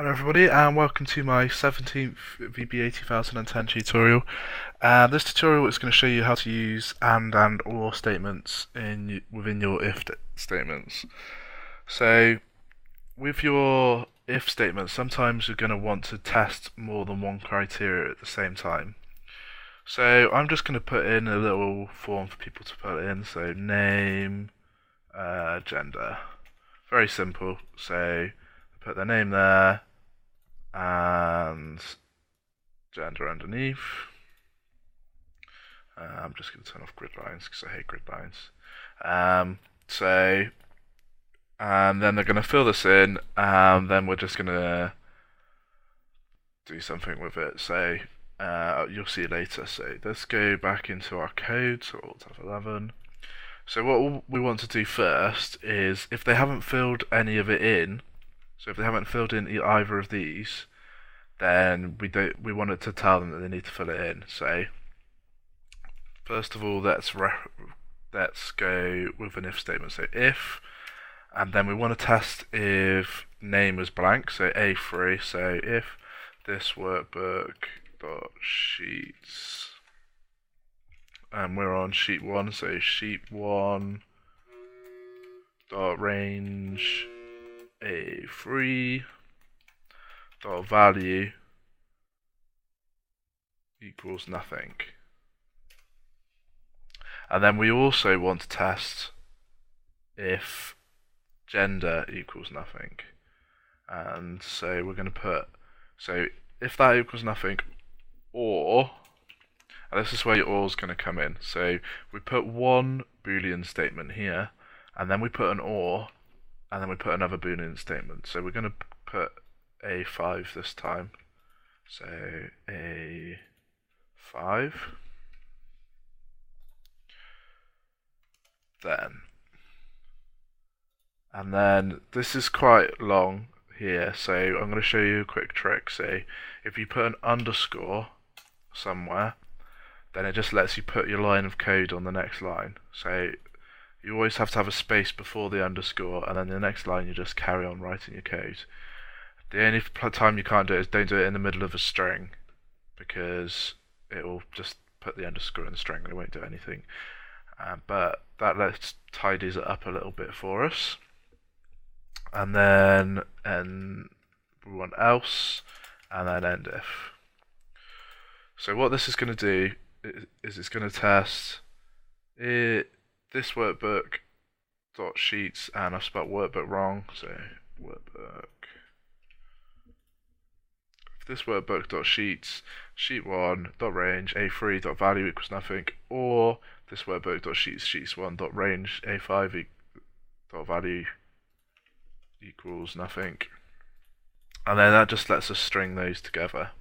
Hello everybody and welcome to my 17th VBA 2010 tutorial. This tutorial is going to show you how to use and or statements within your if statements. So with your if statements, sometimes you're going to want to test more than one criteria at the same time. So I'm just going to put in a little form for people to put in, so name, gender. Very simple, so put their name there and gender underneath. I'm just going to turn off grid lines because I hate grid lines. And then they're going to fill this in, and then we're just going to do something with it. So you'll see later. So let's go back into our code, so Alt F11. So what we want to do first is, if they haven't filled any of it in, so if they haven't filled in either of these, then we want it to tell them that they need to fill it in. So first of all, let's go with an if statement. So if, and then we want to test if name is blank. So A3. So if this workbook dot sheets, and we're on sheet 1. So sheet 1 dot range A3 dot value equals nothing. And then we also want to test if gender equals nothing. And so we're going to put, so if that equals nothing, or, and this is where your or is going to come in. So we put one Boolean statement here, and then we put an or, and then we put another Boolean statement. So we're going to put A5 this time. So A5. Then. And then this is quite long here, so I'm going to show you a quick trick. So if you put an underscore somewhere, then it just lets you put your line of code on the next line. So you always have to have a space before the underscore, and then the next line you just carry on writing your code. The only time you can't do it is don't do it in the middle of a string, because it will just put the underscore in the string and it won't do anything. But that tidies it up a little bit for us. And then we want else, and then end if. So what this is going to do is it's going to test this workbook dot sheets, and I've spelled workbook wrong, so workbook. If this workbook dot sheets sheet 1 dot range A3 dot value equals nothing, or this workbook dot sheets 1 dot range A5 dot value equals nothing, and then that just lets us string those together.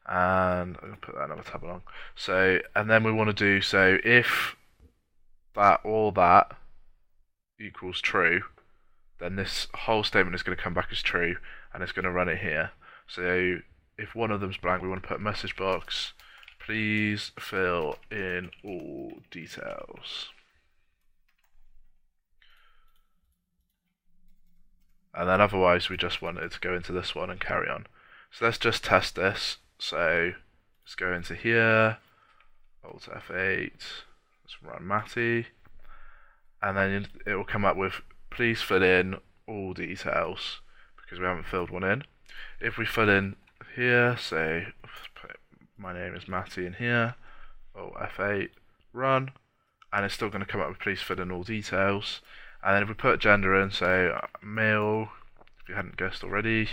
And I'm going to put that another tab along. So, and then we want to do, so if that or that equals true, then this whole statement is going to come back as true, and it's going to run it here. So if one of them's blank, we want to put a message box, please fill in all details. And then otherwise we just want it to go into this one and carry on. So let's just test this. So let's go into here, Alt F8, let's run Matty, and then it will come up with please fill in all details, because we haven't filled one in. If we fill in here, say put my name is Matty in here, Alt F8, run, and it's still going to come up with please fill in all details. And then if we put gender in, say male, if you hadn't guessed already,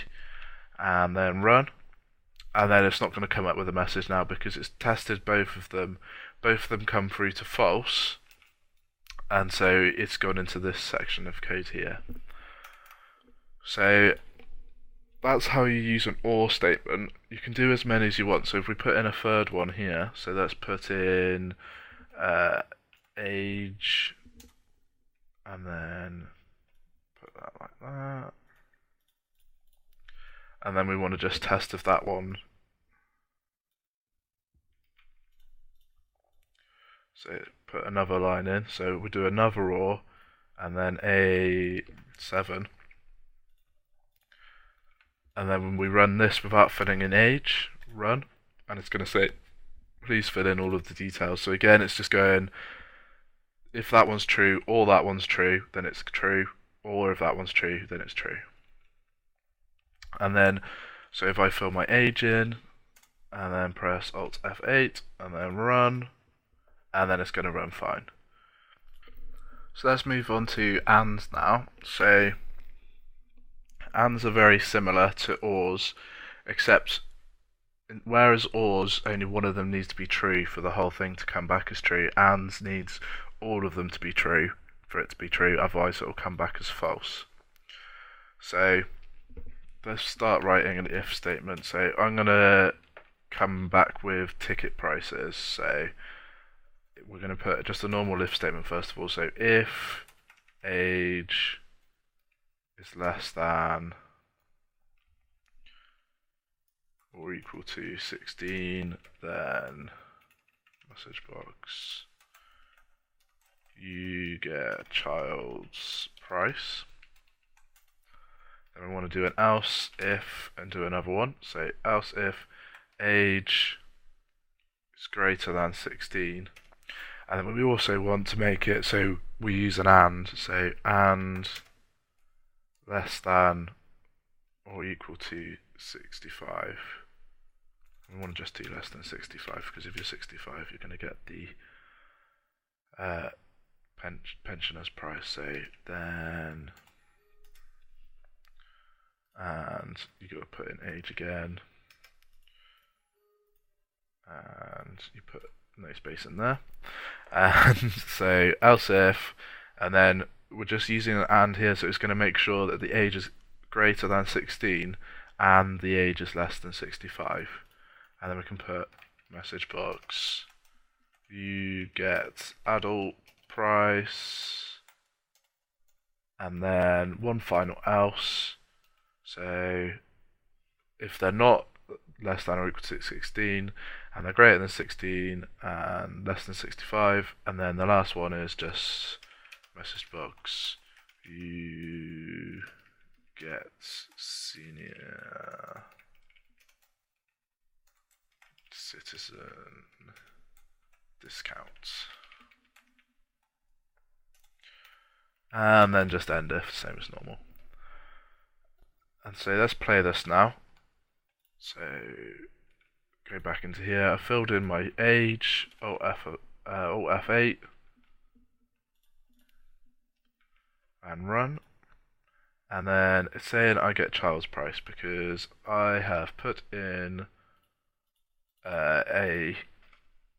and then run, and then it's not going to come up with a message now because it's tested both of them. Both of them come through to false, and so it's gone into this section of code here. So that's how you use an or statement. You can do as many as you want. So if we put in a third one here, so let's put in age, and then put that like that. And then we want to just test if that one. So put another line in. So we do another or, and then A7. And then when we run this without filling in age, run, and it's going to say, please fill in all of the details. So again, it's just going, if that one's true or that one's true, then it's true, or if that one's true, then it's true. And then, so if I fill my age in, and then press Alt F8, and then run, and then it's going to run fine. So let's move on to ANDs now. So ANDs are very similar to ORs, except whereas ORs, only one of them needs to be true for the whole thing to come back as true, ANDs needs all of them to be true for it to be true, otherwise it will come back as false. So let's start writing an if statement. So I'm going to come back with ticket prices. So we're going to put just a normal if statement first of all. So if age is less than or equal to 16, then message box, you get child's price. Then we want to do an else if and do another one. So else if age is greater than 16. And then we also want to make it so we use an and. So and less than or equal to 65. We want to just do less than 65 because if you're 65 you're going to get the pensioner's price. So then, and you got to put in age again, and you put no space in there, and so else if, and then we're just using an and here, so it's going to make sure that the age is greater than 16 and the age is less than 65, and then we can put message box, you get adult price, and then one final else. So if they're not less than or equal to 16 and they're greater than 16 and less than 65, and then the last one is just message box, you get senior citizen discounts. And then just end if, same as normal. And so let's play this now. So go back into here. I filled in my age, Alt F8, and run. And then it's saying I get child's price because I have put in a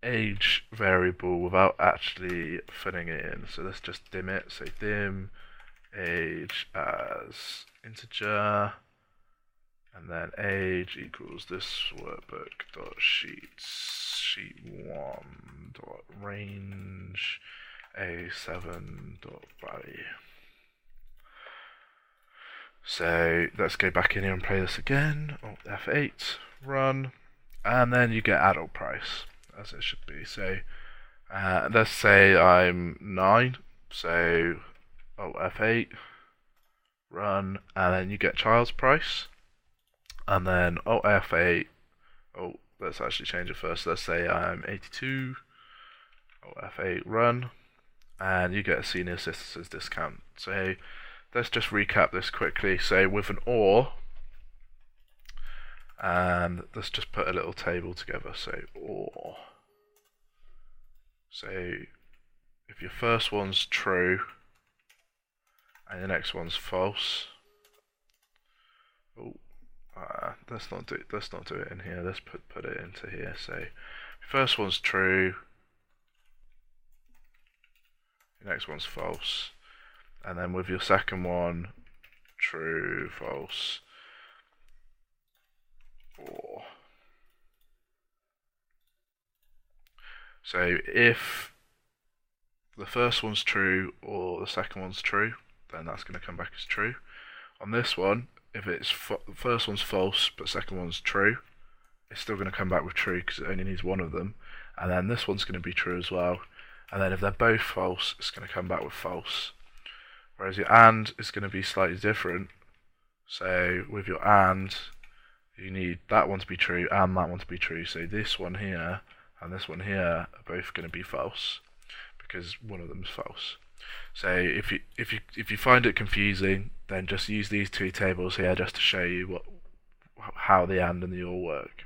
age variable without actually filling it in. So let's just dim it. So dim age as integer, and then age equals this workbook dot sheet 1 dot range a7 dot value. So let's go back in here and play this again. Alt F8, run, and then you get adult price as it should be. So let's say I'm 9, so Alt F8, run, and then you get child's price, and then Alt F8, oh, let's actually change it first. Let's say I'm 82, Alt F8, run, and you get a senior citizen's discount. So let's just recap this quickly. So with an OR, and let's just put a little table together. So OR. So if your first one's true and your next one's false, oh, let's not do it in here. Let's put it into here. So your first one's true, your next one's false, and then with your second one, true, false, or. So if the first one's true or the second one's true, then that's going to come back as true. On this one, if it's the first one's false but the second one's true, it's still going to come back with true because it only needs one of them. And then this one's going to be true as well. And then if they're both false, it's going to come back with false. Whereas your AND is going to be slightly different. So with your AND, you need that one to be true and that one to be true. So this one here and this one here are both going to be false because one of them is false. So if you find it confusing, then just use these two tables here just to show you how the AND and the OR work.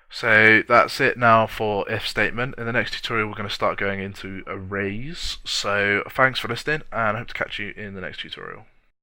So that's it now for if statement. In the next tutorial we're going to start going into arrays. So thanks for listening and I hope to catch you in the next tutorial.